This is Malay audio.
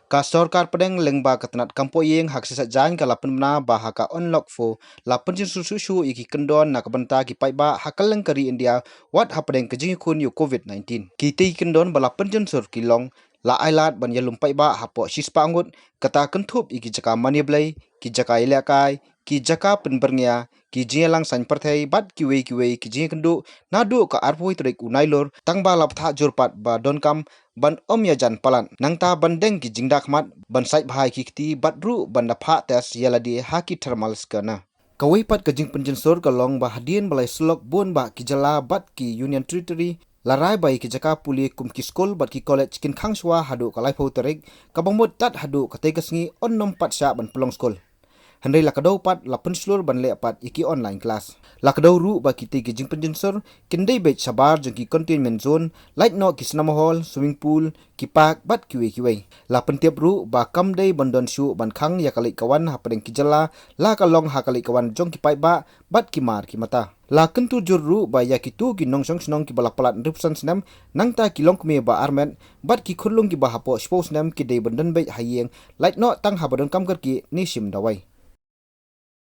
Ka sorkar pedeng lengba ketenat kampo yeng hak sesat jain ka lapen mena bah ka unlock fo lapen jin susu iki kendon nak benta ki pai ba hakal leng kari India wat hapedeng kejing kun yu COVID-19. Ki kendon balapen jin sur kilong la ailat ban yalum pai ba hapo sispa angut kata kentup iki jaka mani blai ki jaka ilakai ki jaka penberngya ki jingelang san perthai bat kiwe ki jing kendu nadu ka arpoi trek unailor tangba lap tha jurpat ba donkam ban om ya jan palan nangta bandeng ki jingdak mat ban sait bahai ki kti batru ban dapha tes yaladi haki thermal skana kawai pat kajing penjensor kalong ba hadien balai slok bon ba ki jala bat ki union territory larai bai ki jaka puli kum ki skol bat ki college kin khangswa hadu kalai phau terek kabangmut tat hadu katai kasngi onnom pat sha ban pelong skol handai lakadau pat lapen slur ban le pat iki online class lakadau ru ba kiti ki jing penjensor kindai bet sabar jeng ki containment zone light no ki cinema hall swimming pool ki park bat kiwe lapen tiap ru ba kam dei bandon shu ban khang ya kali kawan hapadeng ki jala la kalong ha kali kawan jong ki pai ba bat ki mar ki mata la kentu jurru ba ya ki tu ki nongsong snong ki balak palat rupsan snam nangta ki long kme ba armet bat ki khurlung ki ba hapo spos nam ki dei bandon bet hayeng light no tang habadon kam kar ki ni sim dawai